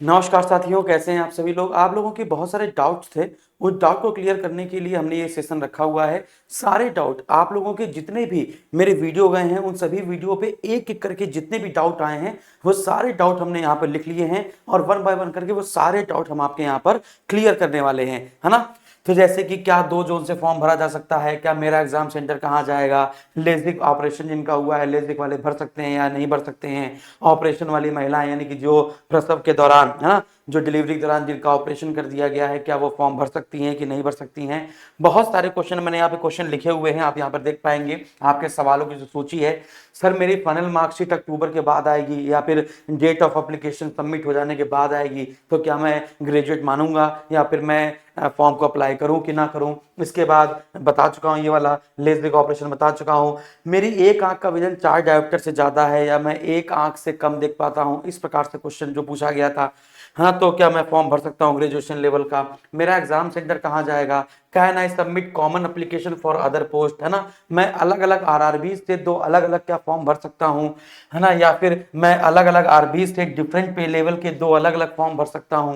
नमस्कार साथियों, कैसे हैं आप सभी लोग। आप लोगों के बहुत सारे डाउट्स थे, उस डाउट को क्लियर करने के लिए हमने ये सेशन रखा हुआ है। सारे डाउट आप लोगों के जितने भी मेरे वीडियो गए हैं, उन सभी वीडियो पे एक एक करके जितने भी डाउट आए हैं वो सारे डाउट हमने यहाँ पर लिख लिए हैं और वन बाय वन करके वो सारे डाउट हम आपके यहाँ पर क्लियर करने वाले हैं, है ना। तो जैसे कि क्या 2 जोन से फॉर्म भरा जा सकता है, क्या मेरा एग्जाम सेंटर कहाँ जाएगा, लेजिक ऑपरेशन जिनका हुआ है लेजिक वाले भर सकते हैं या नहीं भर सकते हैं, ऑपरेशन वाली महिलाएं यानी कि जो प्रसव के दौरान, है ना, जो डिलीवरी के दौरान जिनका ऑपरेशन कर दिया गया है, क्या वो फॉर्म भर सकती हैं कि नहीं भर सकती हैं। बहुत सारे क्वेश्चन मैंने यहाँ पे क्वेश्चन लिखे हुए हैं, आप यहाँ पर देख पाएंगे। आपके सवालों की जो सूची है, सर मेरी फाइनल मार्कशीट अक्टूबर के बाद आएगी या फिर डेट ऑफ एप्लीकेशन सबमिट हो जाने के बाद आएगी, तो क्या मैं ग्रेजुएट मानूंगा या फिर मैं फॉर्म को अप्लाई करूं कि ना करूं। इसके बाद बता चुका हूं, ये वाला लेजरिक ऑपरेशन बता चुका हूं। मेरी एक आंख का विजन 4 डायोप्टर से ज्यादा है या मैं एक आंख से कम देख पाता हूं, इस प्रकार से क्वेश्चन जो पूछा गया था। हाँ, तो क्या मैं फॉर्म भर सकता हूँ ग्रेजुएशन लेवल का। मेरा एग्जाम सेंटर कहाँ जाएगा। Can I submit common application for other post, है ना, मैं अलग अलग आरआरबी से 2 अलग अलग क्या फॉर्म भर सकता हूँ, है ना, या फिर मैं अलग अलग आरबी से डिफरेंट पे लेवल के 2 अलग अलग फॉर्म भर सकता हूँ,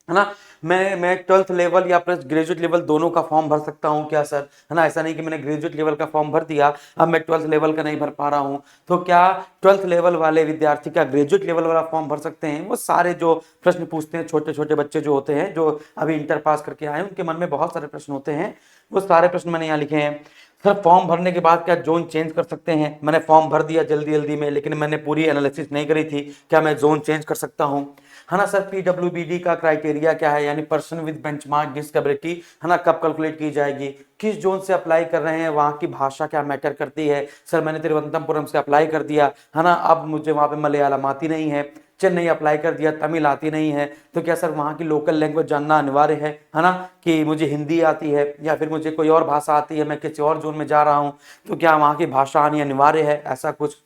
है ना। मैं 12th लेवल या प्लस ग्रेजुएट लेवल दोनों का फॉर्म भर सकता हूं क्या सर, है ना। ऐसा नहीं कि मैंने ग्रेजुएट लेवल का फॉर्म भर दिया, अब मैं 12th लेवल का नहीं भर पा रहा हूं, तो क्या 12th लेवल वाले विद्यार्थी का ग्रेजुएट लेवल वाला फॉर्म भर सकते हैं। वो सारे जो प्रश्न पूछते हैं छोटे छोटे बच्चे जो होते हैं, जो अभी इंटर पास करके आए, उनके मन में बहुत सारे प्रश्न होते हैं। वो सारे प्रश्न मैंने यहाँ लिखे हैं। सर फॉर्म भरने के बाद क्या जोन चेंज कर सकते हैं। मैंने फॉर्म भर दिया जल्दी जल्दी में, लेकिन मैंने पूरी एनालिसिस नहीं करी थी, क्या मैं जोन चेंज कर सकता हूं, है ना। सर पीडब्ल्यूबीडी का क्राइटेरिया क्या है, यानी पर्सन विद बेंचमार्क डिस्केबिलिटी, है ना, कब कैलकुलेट की जाएगी। किस जोन से अप्लाई कर रहे हैं, वहां की भाषा क्या मैटर करती है। सर मैंने तिरुवनंतपुरम से अप्लाई कर दिया, है ना, अब मुझे वहां पे मलयालम आती नहीं है। चेन्नई अप्लाई कर दिया, तमिल आती नहीं है, तो क्या सर वहाँ की लोकल लैंग्वेज जानना अनिवार्य है ना, कि मुझे हिंदी आती है या फिर मुझे कोई और भाषा आती है, मैं किसी और जोन में जा रहा हूँ, तो क्या वहाँ की भाषा आनी अनिवार्य है, ऐसा कुछ।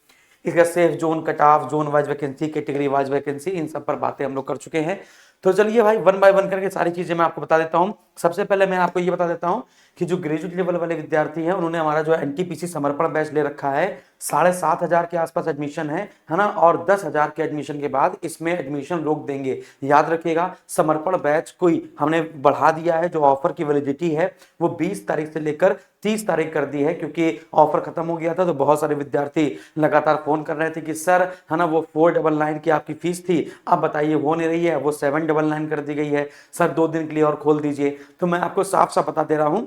इसका safe zone, cut off zone wise vacancy, category wise vacancy, इन सब पर बातें हम लोग कर चुके हैं। तो चलिए भाई वन बाय वन करके सारी चीजें मैं आपको बता देता हूँ। सबसे पहले मैं आपको ये बता देता हूँ कि जो ग्रेजुएट लेवल वाले विद्यार्थी हैं, उन्होंने हमारा जो एनटीपीसी समर्पण बैच ले रखा है। 7,500 के आसपास एडमिशन है ना, और 10,000 के एडमिशन के बाद इसमें एडमिशन रोक देंगे। याद रखिएगा, समर्पण बैच कोई हमने बढ़ा दिया है, जो ऑफर की वैलिडिटी है वो 20 तारीख से लेकर 30 तारीख कर दी है, क्योंकि ऑफर खत्म हो गया था। तो बहुत सारे विद्यार्थी लगातार फोन कर रहे थे कि सर, है ना, वो 499 की आपकी फीस थी, अब बताइए हो नहीं रही है, वो 799 कर दी गई है। सर 2 दिन के लिए और खोल दीजिए। तो मैं आपको साफ साफ बता दे रहा हूं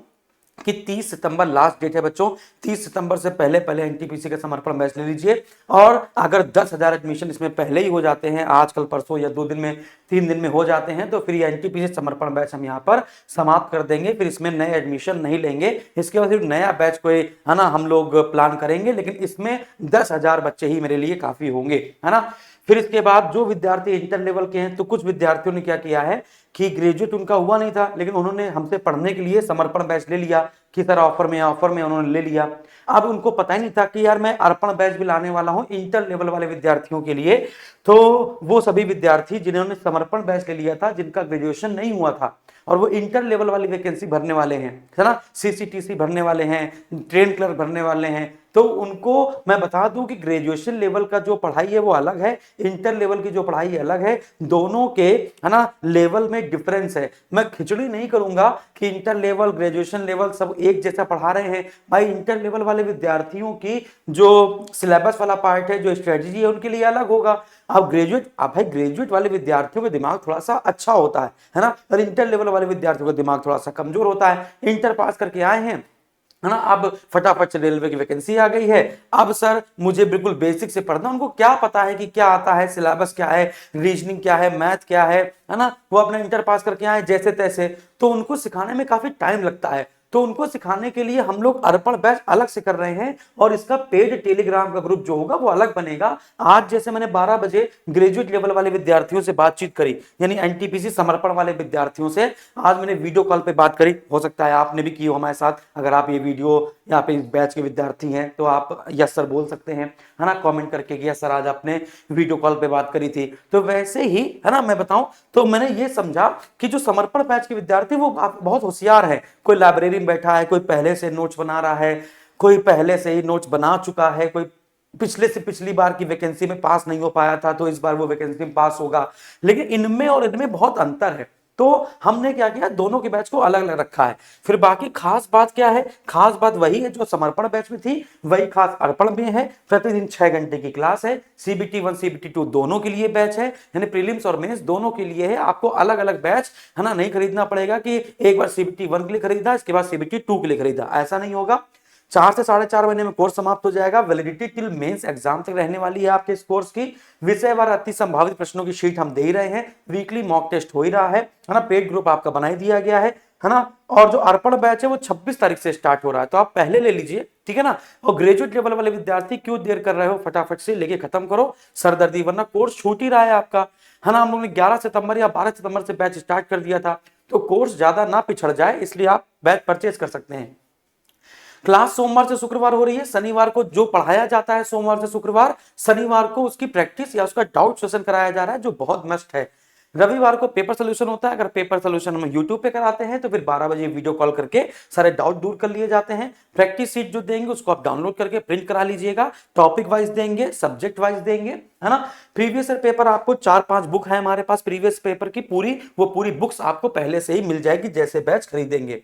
कि 30 सितंबर लास्ट डेट है बच्चों। 30 सितंबर से पहले पहले एनटीपीसी का समर्पण बैच ले लीजिए। और अगर 10,000 एडमिशन इसमें पहले ही हो जाते हैं, आज कल परसों या 2 दिन में, 3 दिन में हो जाते हैं, तो फिर ये एनटीपीसी समर्पण बैच हम यहाँ पर समाप्त कर देंगे। फिर इसमें नए एडमिशन नहीं लेंगे। इसके बाद फिर नया बैच कोई, है ना, हम लोग प्लान करेंगे, लेकिन इसमें 10,000 बच्चे ही मेरे लिए काफी होंगे, है ना। फिर इसके बाद जो विद्यार्थी इंटर लेवल के हैं, तो कुछ विद्यार्थियों ने क्या किया है कि ग्रेजुएट उनका हुआ नहीं था, लेकिन उन्होंने हमसे पढ़ने के लिए समर्पण बैच ले लिया कि सर ऑफर में उन्होंने ले लिया। अब उनको पता ही नहीं था कि यार मैं अर्पण बैच भी लाने वाला हूं इंटर लेवल वाले विद्यार्थियों के लिए। तो वो सभी विद्यार्थी जिन्होंने समर्पण बैच ले लिया था, जिनका ग्रेजुएशन नहीं हुआ था, और वो इंटर लेवल वाली वैकेंसी भरने वाले हैं, है ना, सीसीटीसी भरने वाले हैं, ट्रेन क्लर्क भरने वाले हैं, तो उनको मैं बता दूं कि ग्रेजुएशन लेवल का जो पढ़ाई है वो अलग है, इंटर लेवल की जो पढ़ाई अलग है। दोनों के, है ना, लेवल में डिफरेंस है। मैं खिचड़ी नहीं करूंगा कि इंटर लेवल ग्रेजुएशन लेवल सब एक जैसा पढ़ा रहे हैं। भाई इंटर लेवल वाले विद्यार्थियों की जो सिलेबस वाला पार्ट है, जो स्ट्रेटेजी है, उनके लिए अलग होगा। अब भाई ग्रेजुएट वाले विद्यार्थियों का दिमाग थोड़ा सा अच्छा होता है ना, और इंटर लेवल वाले विद्यार्थियों का दिमाग थोड़ा सा कमजोर होता है। इंटर पास करके आए हैं, है ना, अब फटाफट से रेलवे की वैकेंसी आ गई है। अब सर मुझे बिल्कुल बेसिक से पढ़ना, उनको क्या पता है कि क्या आता है, सिलेबस क्या है, रीजनिंग क्या है, मैथ क्या है ना, वो अपना इंटर पास करके आए जैसे तैसे, तो उनको सिखाने में काफी टाइम लगता है। तो उनको सिखाने के लिए हम लोग अर्पण बैच अलग से कर रहे हैं, और इसका पेड टेलीग्राम का ग्रुप जो होगा वो अलग बनेगा। आज जैसे मैंने 12 बजे ग्रेजुएट लेवल वाले विद्यार्थियों से बातचीत करी, यानी एनटीपीसी समर्पण वाले विद्यार्थियों से आज मैंने वीडियो कॉल पे बात करी। हो सकता है आपने भी की हो हमारे साथ। अगर आप ये वीडियो यहाँ पे इस बैच के विद्यार्थी हैं तो आप यस सर बोल सकते हैं, है ना, कमेंट करके कि यस सर आज आपने वीडियो कॉल पे बात करी थी। तो वैसे ही, है ना, मैं बताऊं तो मैंने ये समझा कि जो समर्पण बैच के विद्यार्थी वो बहुत होशियार है। कोई लाइब्रेरी में बैठा है, कोई पहले से नोट्स बना रहा है, कोई पहले से ही नोट्स बना चुका है, कोई पिछले से पिछली बार की वैकेंसी में पास नहीं हो पाया था तो इस बार वो वैकेंसी में पास होगा, लेकिन इनमें और इनमें बहुत अंतर है। तो हमने क्या किया, दोनों के बैच को अलग अलग रखा है। फिर बाकी खास बात क्या है, खास बात वही है जो समर्पण बैच में थी, वही खास अर्पण में है। प्रतिदिन 6 घंटे की क्लास है। CBT 1 CBT 2 दोनों के लिए बैच है, यानी प्रीलिम्स और मेंस दोनों के लिए है। आपको अलग अलग बैच है ना, नहीं खरीदना पड़ेगा कि एक बार CBT 1 के लिए खरीदा इसके बाद CBT 2 के लिए खरीदा, ऐसा नहीं होगा। 4 से 4.5 महीने में कोर्स समाप्त हो जाएगा। वैलिडिटी टिल मेंस एग्जाम तक रहने वाली है आपके इस कोर्स की। विषयवार अति संभावित प्रश्नों की शीट हम दे ही रहे हैं, वीकली मॉक टेस्ट हो ही रहा है ना, पेड ग्रुप आपका बना ही दिया गया है ना। और जो अर्पण बैच है वो 26 तारीख से स्टार्ट हो रहा है, तो आप पहले ले लीजिए, ठीक है ना। और ग्रेजुएट लेवल वाले विद्यार्थी क्यों देर कर रहे हो, फटाफट से लेके खत्म करो सरदर्दी, वरना कोर्स छूट ही रहा है आपका, है ना। हम लोगों ने 11 सितंबर या 12 सितंबर से बैच स्टार्ट कर दिया था, तो कोर्स ज्यादा ना पिछड़ जाए इसलिए आप बैच परचेज कर सकते हैं। क्लास सोमवार से शुक्रवार हो रही है। शनिवार को जो पढ़ाया जाता है सोमवार से शुक्रवार, शनिवार को उसकी प्रैक्टिस या उसका डाउट सेशन कराया जा रहा है जो बहुत मस्ट है। रविवार को पेपर सोल्यूशन होता है। अगर पेपर सोल्यूशन हम यूट्यूब पे कराते हैं तो फिर 12 बजे वीडियो कॉल करके सारे डाउट दूर कर लिए जाते हैं। प्रैक्टिस सीट जो देंगे उसको आप डाउनलोड करके प्रिंट करा लीजिएगा। टॉपिक वाइज देंगे, सब्जेक्ट वाइज देंगे, है ना। प्रीवियस ईयर पेपर आपको 4-5 बुक है हमारे पास प्रीवियस पेपर की पूरी, वो पूरी बुक्स आपको पहले से ही मिल जाएगी जैसे बैच खरीदेंगे।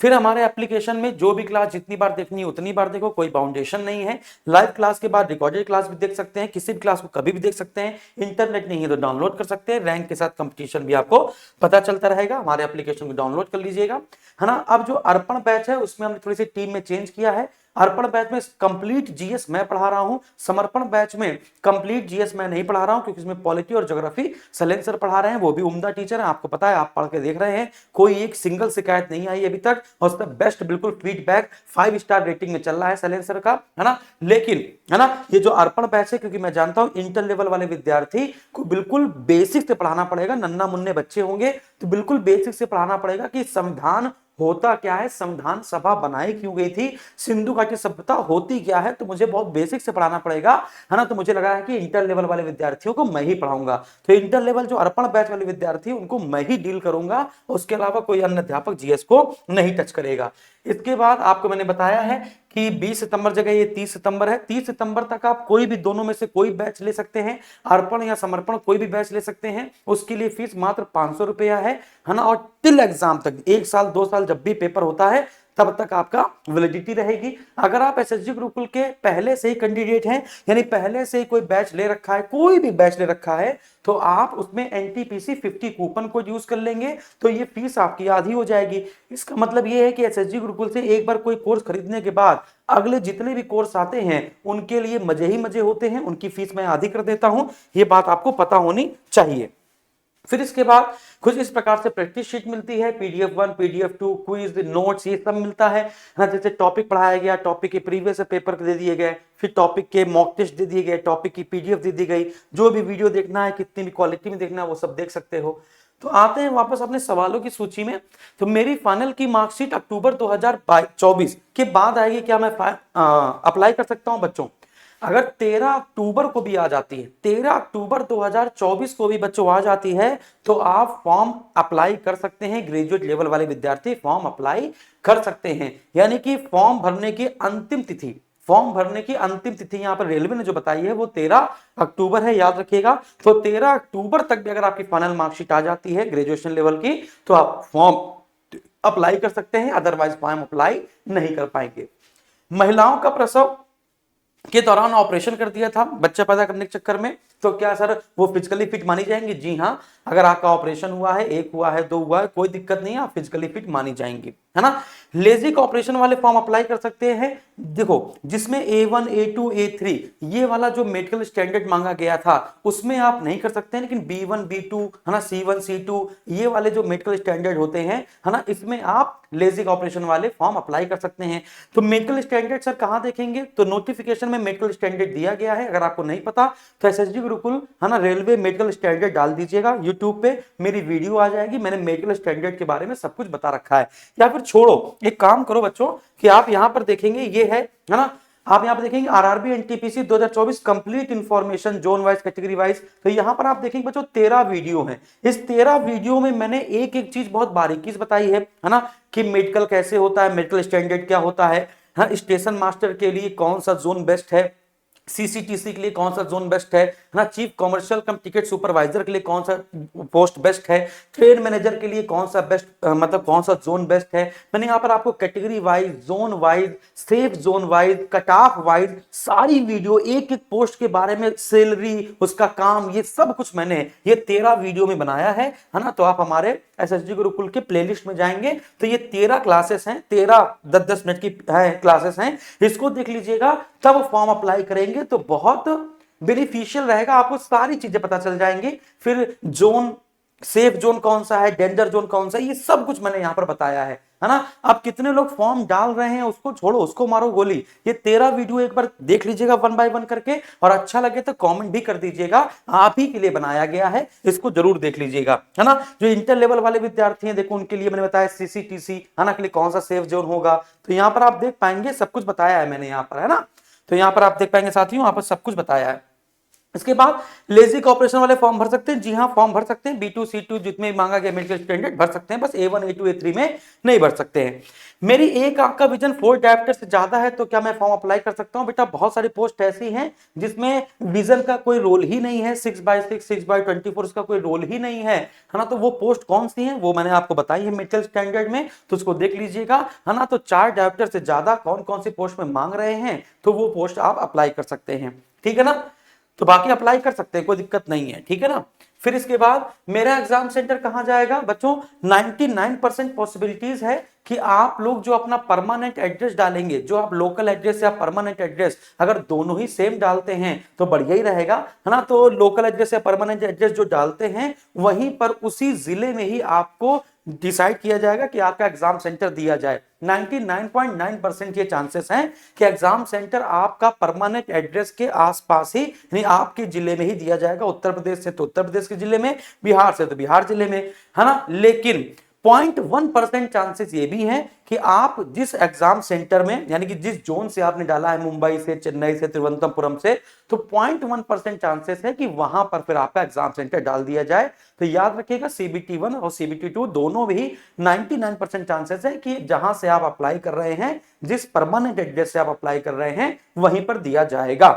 फिर हमारे एप्लीकेशन में जो भी क्लास जितनी बार देखनी है उतनी बार देखो, कोई बाउंडेशन नहीं है। लाइव क्लास के बाद रिकॉर्डेड क्लास भी देख सकते हैं, किसी भी क्लास को कभी भी देख सकते हैं। इंटरनेट नहीं है तो डाउनलोड कर सकते हैं। रैंक के साथ कंपटीशन भी आपको पता चलता रहेगा। हमारे एप्लीकेशन को डाउनलोड कर लीजिएगा, है ना। अब जो अर्पण बैच है उसमें हमने थोड़ी सी टीम में चेंज किया है। अर्पण बैच में कंप्लीट जीएस मैं पढ़ा रहा हूं, समर्पण बैच में कंप्लीट जीएस मैं नहीं पढ़ा रहा हूं, क्योंकि इसमें पॉलिटी और ज्योग्राफी शैलेंद्र सर पढ़ा रहे हैं, वो भी उम्दा टीचर है, आपको पता है, आप पढ़ के देख रहे हैं, कोई एक सिंगल शिकायत नहीं आई अभी तक, और उसका बेस्ट बिल्कुल फीडबैक 5 स्टार रेटिंग में चल रहा है शैलेंद्र सर का, है ना। लेकिन है ना, ये जो अर्पण बैच है, क्योंकि मैं जानता हूं इंटर लेवल वाले विद्यार्थी को बिल्कुल बेसिक से पढ़ाना पड़ेगा, नन्ना मुन्ने बच्चे होंगे तो बिल्कुल बेसिक से पढ़ाना पड़ेगा कि संविधान होता क्या है, संविधान सभा बनाई क्यों गई थी, सिंधु घाटी सभ्यता होती क्या है, तो मुझे बहुत बेसिक से पढ़ाना पड़ेगा, है ना। तो मुझे लगा है कि इंटर लेवल वाले विद्यार्थियों को मैं ही पढ़ाऊंगा, तो इंटर लेवल जो अर्पण बैच वाले विद्यार्थी उनको मैं ही डील करूंगा, उसके अलावा कोई अन्य अध्यापक जीएस को नहीं टच करेगा। इसके बाद आपको मैंने बताया है कि 20 सितंबर जगह ये 30 सितंबर है। 30 सितंबर तक आप कोई भी दोनों में से कोई बैच ले सकते हैं, अर्पण या समर्पण कोई भी बैच ले सकते हैं। उसके लिए फीस मात्र 500 रुपया है ना। और टिल एग्जाम तक 1 साल 2 साल जब भी पेपर होता है तब तक आपका वैलिडिटी रहेगी। अगर आप एसएसजी गुरुकुल के पहले से ही कैंडिडेट हैं, यानी पहले से ही कोई बैच ले रखा है, कोई भी बैच ले रखा है, तो आप उसमें एनटीपीसी 50 कूपन कोड यूज कर लेंगे तो ये फीस आपकी आधी हो जाएगी। इसका मतलब ये है कि एसएसजी गुरुकुल से एक बार कोई कोर्स खरीदने के बाद अगले जितने भी कोर्स आते हैं उनके लिए मजे ही मजे होते हैं। उनकी फीस मैं आधी कर देता हूं, ये बात आपको पता होनी चाहिए। फिर इसके बाद कुछ इस प्रकार से प्रैक्टिस शीट मिलती है, PDF 1 PDF 2 क्विज नोट्स ये सब मिलता है ना। जैसे टॉपिक पढ़ाया गया, टॉपिक के प्रीवियस पेपर दे दिए गए, फिर टॉपिक के मॉक टेस्ट दे दिए गए, टॉपिक की PDF दे दी गई, जो भी वीडियो देखना है, कितनी भी क्वालिटी में देखना है वो सब देख सकते हो। तो आते हैं वापस अपने सवालों की सूची में। तो मेरी फाइनल की मार्कशीट अक्टूबर 2024 के बाद आएगी, क्या मैं अप्लाई कर सकता हूं बच्चों? अगर 13 अक्टूबर को भी आ जाती है, 13 अक्टूबर 2024 को भी बच्चों आ जाती है, तो आप फॉर्म अप्लाई कर सकते हैं। ग्रेजुएट लेवल वाले विद्यार्थी फॉर्म अप्लाई कर सकते हैं। यानी कि फॉर्म भरने की अंतिम तिथि, फॉर्म भरने की अंतिम तिथि यहां पर रेलवे ने जो बताई है वो 13 अक्टूबर है, याद रखिएगा। तो 13 अक्टूबर तक भी अगर आपकी फाइनल मार्कशीट आ जाती है ग्रेजुएशन लेवल की, तो आप फॉर्म अप्लाई कर सकते हैं, अदरवाइज फॉर्म अप्लाई नहीं कर पाएंगे। महिलाओं का प्रसव के दौरान ऑपरेशन कर दिया था बच्चा पैदा करने के चक्कर में, तो क्या सर वो फिजिकली फिट मानी जाएंगी? जी हाँ, अगर आपका ऑपरेशन हुआ है, 1 हुआ है, 2 हुआ है, कोई दिक्कत नहीं है, आप फिजिकली फिट मानी जाएंगी, है ना। लेजिक ऑपरेशन वाले फॉर्म अप्लाई कर सकते हैं। देखो, जिसमें A1 A2 A3 ये वाला जो मेडिकल स्टैंडर्ड मांगा गया था उसमें आप नहीं कर सकते हैं, लेकिन B1 B2 है ना, C1 C2 ये वाले जो मेडिकल स्टैंडर्ड होते हैं, है ना, इसमें आप लेजिक ऑपरेशन वाले फॉर्म अप्लाई कर सकते हैं। तो मेडिकल स्टैंडर्ड सर कहां देखेंगे? तो नोटिफिकेशन में मेडिकल स्टैंडर्ड दिया गया है। अगर आपको नहीं पता तो एसएसजी गुरुकुल है ना रेलवे मेडिकल स्टैंडर्ड डाल दीजिएगा, यूट्यूब पे मेरी वीडियो आ जाएगी, मैंने मेडिकल स्टैंडर्ड के बारे में सब कुछ बता रखा है। या फिर छोड़ो, एक काम करो बच्चों कि आप यहां पर देखेंगे, ये है ना, आप यहां पर देखेंगे RRB NTPC 2024 complete information zone wise category wise. तो यहां पर आप देखेंगे बच्चों 13 वीडियो हैं। इस 13 वीडियो में मैंने एक एक चीज बहुत बारीकी से बताई है ना, कि मेडिकल कैसे होता है, मेडिकल स्टैंडर्ड क्या होता है, हाँ, स्टेशन मास्टर के लिए कौन सा जोन बेस्ट है, सीसीटीसी के लिए कौन सा जोन बेस्ट है ना, चीफ कमर्शियल कम टिकट सुपरवाइजर के लिए कौन सा पोस्ट बेस्ट है, ट्रेड मैनेजर के लिए कौन सा बेस्ट मतलब कौन सा जोन बेस्ट है। मैंने यहाँ पर आपको category wise, zone wise, safe zone wise, cut off wise सारी वीडियो एक एक पोस्ट के बारे में, सैलरी, उसका काम, ये सब कुछ मैंने ये 13 वीडियो में बनाया है ना। तो आप हमारे एसएसजी गुरुकुल के प्लेलिस्ट में जाएंगे तो ये 13 क्लासेस हैं, 13 10-10 मिनट की क्लासेस हैं, इसको देख लीजिएगा, तब फॉर्म अप्लाई करेंगे तो बहुत बेनिफिशियल रहेगा, आपको सारी चीजें पता चल जाएंगी। फिर जोन, सेफ जोन कौन सा है, डेंजर जोन कौन सा है, ये सब कुछ मैंने यहां पर बताया है ना। अब कितने लोग फॉर्म डाल रहे हैं उसको छोड़ो, उसको मारो गोली, ये 13 वीडियो एक बार देख लीजिएगा 1 बाय 1 करके, और अच्छा लगे तो कमेंट भी कर दीजिएगा, आप ही के लिए बनाया गया है, इसको जरूर देख लीजिएगा, है ना। जो इंटर लेवल वाले विद्यार्थी हैं, देखो उनके लिए मैंने बताया सीसीटीसी है ना, के लिए कौन सा सेफ जोन होगा, तो यहां पर आप देख पाएंगे सब कुछ बताया है मैंने यहाँ पर, है ना। तो यहां पर आप देख पाएंगे साथियों, यहाँ पर सब कुछ बताया है। इसके बाद लेजिक ऑपरेशन वाले फॉर्म भर सकते हैं, जी हाँ फॉर्म भर सकते हैं, B2 C2 जितने मांगा गया मेडिकल स्टैंडर्ड भर सकते हैं, बस A1 A2 A3 में नहीं भर सकते हैं। मेरी एक आंख का विजन 4 डायप्टर से ज्यादा है तो क्या मैं फॉर्म अप्लाई कर सकता हूं? बेटा बहुत सारी पोस्ट ऐसी हैं जिसमें विजन का कोई रोल ही नहीं है, 6/6 6/24 उसका कोई रोल ही नहीं है ना। तो वो पोस्ट कौन सी है वो मैंने आपको बताई है मेडिकल स्टैंडर्ड में, तो उसको देख लीजिएगा, है ना। तो 4 डायप्टर से ज्यादा कौन कौन सी पोस्ट में मांग रहे हैं तो वो पोस्ट आप अप्लाई कर सकते हैं, ठीक है ना। तो बाकी अप्लाई कर सकते हैं, कोई दिक्कत नहीं है, ठीक है ना। फिर इसके बाद मेरा एग्जाम सेंटर कहां जाएगा बच्चों, 99% पॉसिबिलिटीज है कि आप लोग जो अपना परमानेंट एड्रेस डालेंगे, जो आप लोकल एड्रेस या परमानेंट एड्रेस अगर दोनों ही सेम डालते हैं तो बढ़िया ही रहेगा, है ना। तो लोकल एड्रेस या परमानेंट एड्रेस जो डालते हैं वहीं पर उसी जिले में ही आपको डिसाइड किया जाएगा कि आपका एग्जाम सेंटर दिया जाए। 99.9% ये चांसेस हैं कि एग्जाम सेंटर आपका परमानेंट एड्रेस के आसपास ही यानी आपके जिले में ही दिया जाएगा। उत्तर प्रदेश से तो उत्तर प्रदेश के जिले में, बिहार से तो बिहार जिले में, है ना। लेकिन 0.1% चांसेस ये भी हैं कि आप जिस एग्जाम सेंटर में यानी कि जिस जोन से आपने डाला है, मुंबई से, चेन्नई से, तिरुवनंतपुरम से, तो 0.1% चांसेस है कि वहां पर फिर आपका एग्जाम सेंटर डाल दिया जाए। तो याद रखिएगा CBT1 और CBT2 दोनों भी 99% चांसेस है कि जहां से आप अप्लाई कर रहे हैं, जिस परमानेंट एड्रेस से आप अप्लाई कर रहे हैं वहीं पर दिया जाएगा,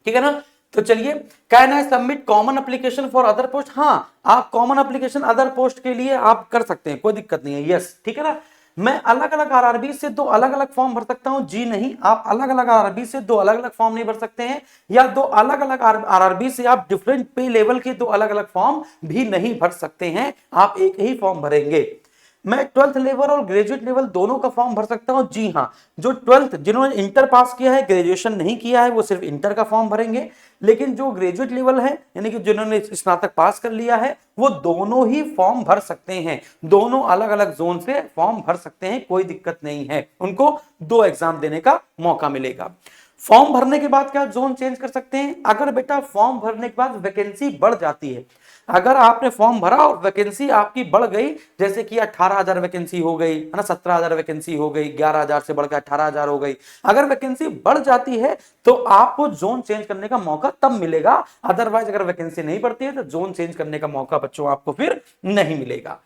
ठीक है ना। तो चलिए, can I submit common application for other post, हाँ आप कॉमन एप्लीकेशन अदर पोस्ट के लिए आप कर सकते हैं, कोई दिक्कत नहीं है, यस, ठीक है ना। मैं अलग अलग आरआरबी से 2 अलग अलग फॉर्म भर सकता हूं, जी नहीं, आप अलग अलग आरआरबी से 2 अलग अलग फॉर्म नहीं भर सकते हैं, या 2 अलग अलग आरआरबी से आप डिफरेंट पे लेवल के 2 अलग अलग फॉर्म भी नहीं भर सकते हैं, आप एक ही फॉर्म भरेंगे। मैं 12th लेवल और ग्रेजुएट लेवल दोनों का फॉर्म भर सकता हूं, जी हां। जो 12th जिन्होंने इंटर पास किया है, ग्रेजुएशन नहीं किया है, वो सिर्फ इंटर का फॉर्म भरेंगे, लेकिन जो ग्रेजुएट लेवल है यानी कि जिन्होंने स्नातक पास कर लिया है वो दोनों ही फॉर्म भर सकते हैं, दोनों अलग अलग जोन से फॉर्म भर सकते हैं, कोई दिक्कत नहीं है, उनको 2 एग्जाम देने का मौका मिलेगा। फॉर्म भरने के बाद क्या जोन चेंज कर सकते हैं? अगर बेटा फॉर्म भरने के बाद वैकेंसी बढ़ जाती है, अगर आपने फॉर्म भरा और वैकेंसी आपकी बढ़ गई, जैसे कि 18,000 वैकेंसी हो गई, है ना, 17,000 वैकेंसी हो गई, 11,000 से बढ़कर 18,000 हो गई, अगर वैकेंसी बढ़ जाती है तो आपको जोन चेंज करने का मौका तब मिलेगा। अदरवाइज अगर वैकेंसी नहीं बढ़ती है तो जोन चेंज करने का मौका बच्चों आपको फिर नहीं मिलेगा।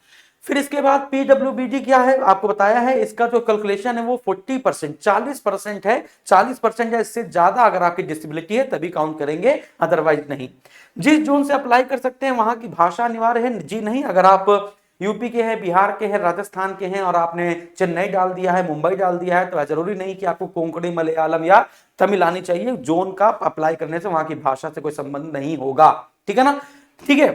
फिर इसके बाद PWBD क्या है आपको बताया है, इसका जो कैलकुलेशन है वो 40% 40% है, 40% या इससे ज्यादा अगर आपकी डिसेबिलिटी है तभी काउंट करेंगे, अदरवाइज नहीं। जिस जोन से अप्लाई कर सकते हैं वहां की भाषा अनिवार्य है, जी नहीं। अगर आप यूपी के हैं, बिहार के हैं, राजस्थान के हैं और आपने चेन्नई डाल दिया है, मुंबई डाल दिया है, तो जरूरी नहीं कि आपको कोंकणी, मलयालम या तमिल आनी चाहिए, जोन का अप्लाई करने से वहां की भाषा से कोई संबंध नहीं होगा, ठीक है ना, ठीक है।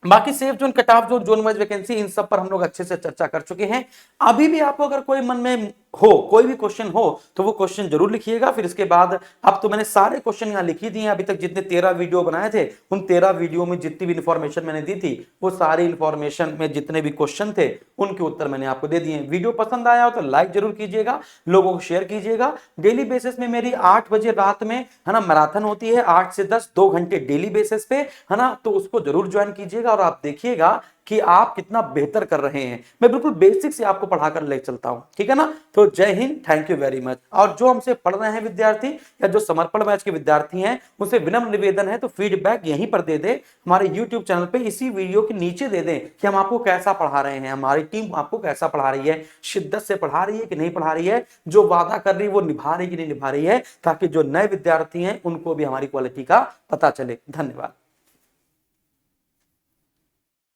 बाकी safe zone, cut off zone, zone wise vacancy, इन सब पर हम लोग अच्छे से चर्चा कर चुके हैं। अभी भी आपको अगर कोई मन में हो, कोई भी क्वेश्चन हो तो वो क्वेश्चन जरूर लिखिएगा। फिर इसके बाद अब तो मैंने सारे क्वेश्चन यहां लिखी दिए हैं, अभी तक जितने 13 वीडियो बनाए थे उन 13 वीडियो में जितनी भी इंफॉर्मेशन मैंने दी थी वो सारी इंफॉर्मेशन में जितने भी क्वेश्चन थे उनके उत्तर मैंने आपको दे दिए। वीडियो पसंद आया हो तो लाइक जरूर कीजिएगा, लोगों को शेयर कीजिएगा। डेली बेसिस में मेरी 8 बजे रात में, है ना, मैराथन होती है 8 से 10, 2 घंटे डेली बेसिस पे, है ना, तो उसको जरूर ज्वाइन कीजिएगा और आप देखिएगा कि आप कितना बेहतर कर रहे हैं। मैं बिल्कुल बेसिक से आपको पढ़ाकर ले चलता हूं, ठीक है ना। तो जय Hind, thank you very much. और जो हमसे पढ़ रहे हैं विद्यार्थी या जो समर्पण बैच के विद्यार्थी हैं, उनसे विनम्र निवेदन है तो फीडबैक यहीं पर दे दे, हमारे यूट्यूब चैनल पे इसी वीडियो के नीचे दे दें कि हम आपको कैसा पढ़ा रहे हैं, हमारी टीम आपको कैसा पढ़ा रही है, शिद्दत से पढ़ा रही है कि नहीं पढ़ा रही है, जो वादा कर रही है वो निभा रही है कि नहीं निभा रही है, ताकि जो नए विद्यार्थी हैं उनको भी हमारी क्वालिटी का पता चले। धन्यवाद।